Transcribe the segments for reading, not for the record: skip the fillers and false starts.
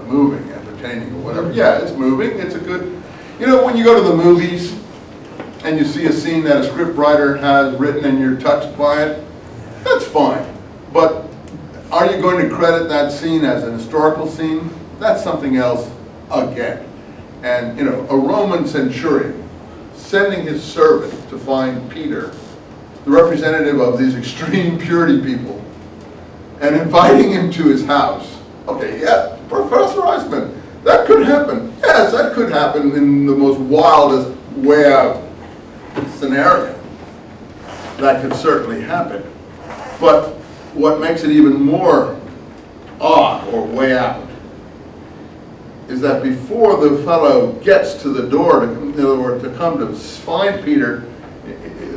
moving, entertaining, or whatever. Yeah, it's moving. It's a good, you know, when you go to the movies and you see a scene that a script writer has written and you're touched by it, that's fine. But are you going to credit that scene as an historical scene? That's something else again. And, you know, a Roman centurion sending his servant to find Peter, the representative of these extreme purity people, and inviting him to his house. Okay, yeah, Professor Eisenman, that could happen. Yes, that could happen in the most wildest way out scenario. That could certainly happen. But what makes it even more odd or way out is that before the fellow gets to the door, to come to find Peter,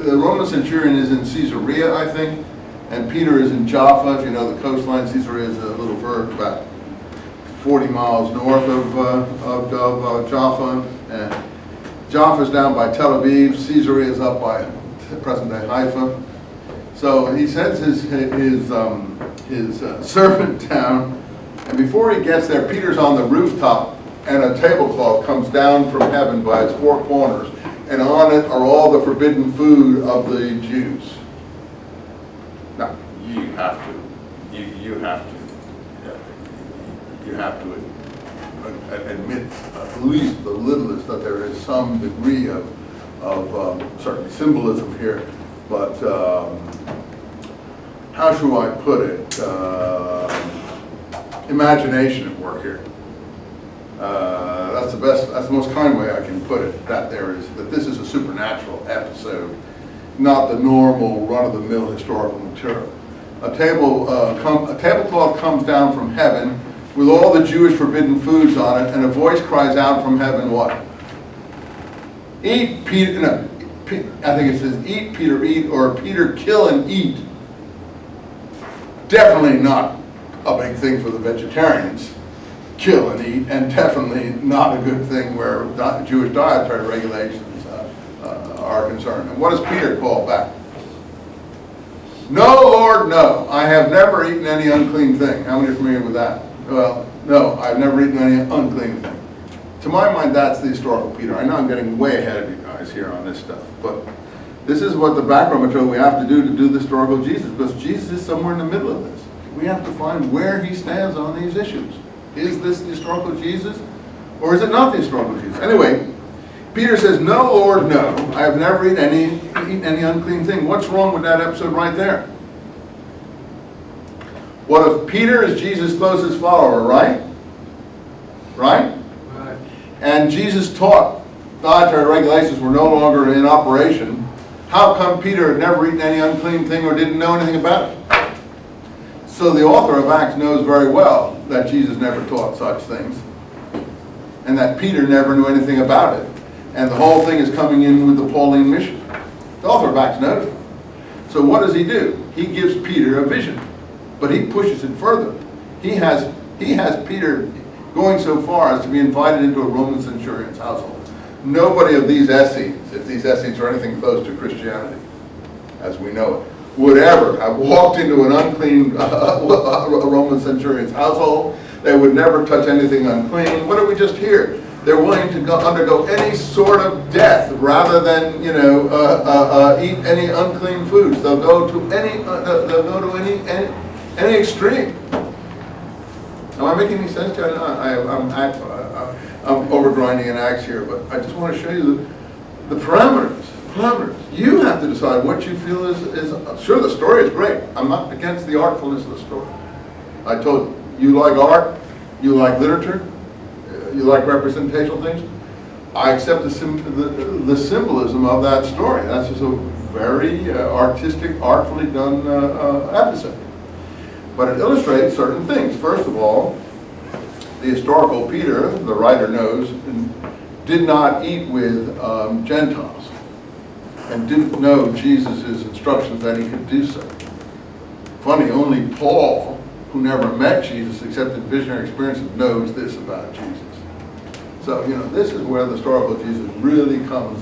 the Roman centurion is in Caesarea, I think, and Peter is in Jaffa. If you know the coastline, Caesarea is a little further, about 40 miles north of Jaffa. And Jaffa is down by Tel Aviv. Caesarea is up by present-day Haifa. So he sends his servant down, and before he gets there, Peter's on the rooftop, and a tablecloth comes down from heaven by its four corners, and on it are all the forbidden food of the Jews. Now, you have to admit, at least the littlest, that there is some degree of certainly symbolism here, but how should I put it? Imagination at work here. That's the best. That's the most kind way I can put it. That this is a supernatural episode, not the normal run-of-the-mill historical material. A tablecloth comes down from heaven with all the Jewish forbidden foods on it, and a voice cries out from heaven, what? Eat, Peter. No, I think it says, eat, Peter, eat, or Peter, kill and eat. Definitely not a big thing for the vegetarians, kill and eat, and definitely not a good thing where Jewish dietary regulations are concerned. And what does Peter call back? No, Lord, no. I have never eaten any unclean thing. How many are familiar with that? Well, no, I've never eaten any unclean thing. To my mind, that's the historical Peter. I know I'm getting way ahead of you guys here on this stuff, but this is what the background material we have to do the historical Jesus, because Jesus is somewhere in the middle of this. We have to find where he stands on these issues. Is this the historical Jesus, or is it not the historical Jesus? Anyway, Peter says, no, Lord, no. I have never eaten any unclean thing. What's wrong with that episode right there? What if Peter is Jesus' closest follower, right? Right? Right. And Jesus taught dietary regulations were no longer in operation. How come Peter had never eaten any unclean thing or didn't know anything about it? So the author of Acts knows very well that Jesus never taught such things, and that Peter never knew anything about it. And the whole thing is coming in with the Pauline mission. The author of Acts knows it. So what does he do? He gives Peter a vision, but he pushes it further. He has Peter going so far as to be invited into a Roman centurion's household. Nobody of these Essenes, if these Essenes are anything close to Christianity, as we know it, would ever have walked into an unclean Roman centurion's household. They would never touch anything unclean. What did we just hear? They're willing to undergo any sort of death rather than, you know, eat any unclean foods. They'll go to any extreme. Am I making any sense to you? I'm overgrinding an axe here, but I just want to show you the parameters. You have to decide what you feel is sure, the story is great. I'm not against the artfulness of the story. I told you like art, you like literature, you like representational things. I accept the symbolism of that story. That's just a very artistic, artfully done episode. But it illustrates certain things. First of all, the historical Peter, the writer knows, did not eat with Gentiles, and didn't know Jesus' instructions that he could do so. Funny, only Paul, who never met Jesus except in visionary experiences, knows this about Jesus. So, you know, this is where the historical Jesus really comes.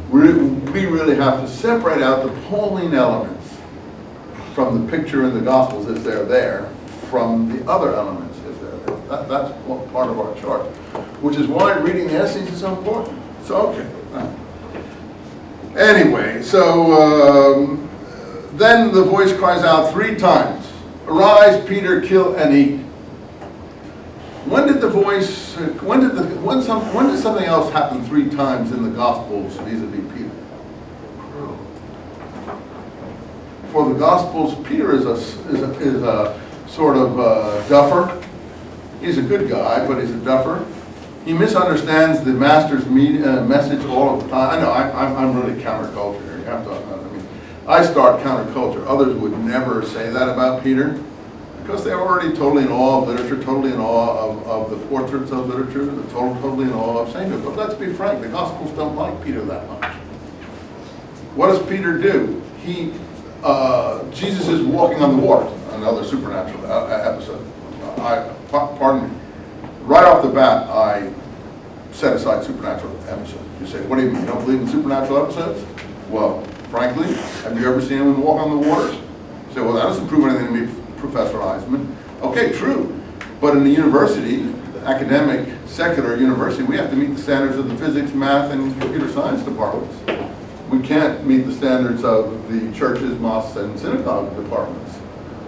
We really have to separate out the Pauline elements from the picture in the Gospels if they're there, from the other elements if they're there. That's part of our charge, which is why reading the essays is so important. So, okay. Anyway, so then the voice cries out 3 times, "Arise, Peter, kill and eat." When did the voice, when did something else happen 3 times in the Gospels vis-a-vis Peter? For the Gospels, Peter is a sort of duffer. He's a good guy, but he's a duffer. He misunderstands the master's message all of the time. I know, I'm really counterculture here. You have to, I start counterculture. Others would never say that about Peter, because they're already totally in awe of literature, totally in awe of the portraits of literature, totally in awe of sainthood. But let's be frank, the Gospels don't like Peter that much. What does Peter do? Jesus is walking on the water, another supernatural episode. Pardon me. Right off the bat, I set aside supernatural episodes. You say, what do you mean? You don't believe in supernatural episodes? Well, frankly, have you ever seen anyone walk on the waters? You say, well, that doesn't prove anything to me, Professor Eisenman. Okay, true. But in the university, the academic, secular university, we have to meet the standards of the physics, math, and computer science departments. We can't meet the standards of the churches, mosques, and synagogue departments.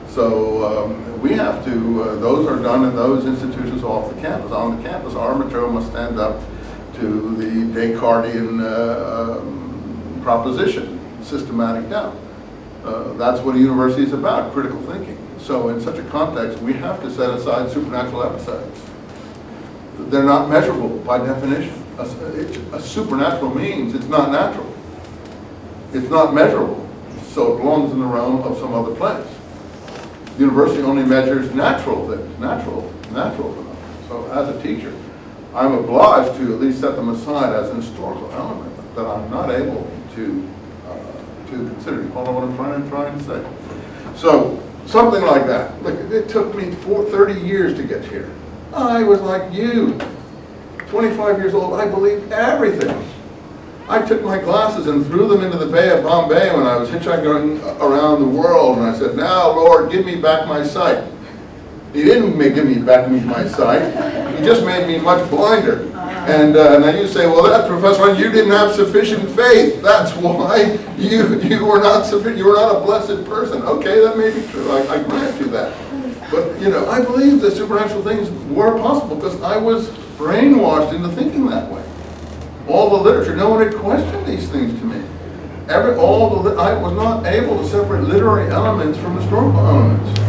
So we have to, those are done in those institutions off the campus. On the campus, our material must stand up to the Descartesian proposition, systematic doubt. That's what a university is about, critical thinking. So in such a context, we have to set aside supernatural episodes. They're not measurable by definition. A supernatural means it's not natural. It's not measurable, so it belongs in the realm of some other place. The university only measures natural things, natural phenomena. So as a teacher, I'm obliged to at least set them aside as an historical element that I'm not able to consider. You follow what I'm trying to say? So something like that. Look, it took me 30 years to get here. I was like you, 25 years old. I believed everything. I took my glasses and threw them into the Bay of Bombay when I was hitchhiking around the world, and I said, now, Lord, give me back my sight. He didn't give me back my sight. He just made me much blinder. And now you say, well, that's Professor, you didn't have sufficient faith. That's why you were not sufficient. You were not a blessed person. Okay, that may be true. I grant you that. But, you know, I believe that supernatural things were possible because I was brainwashed into thinking that way. All the literature, no one had questioned these things to me. I was not able to separate literary elements from historical elements.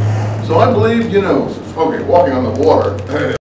So I believed, you know, okay, walking on the water.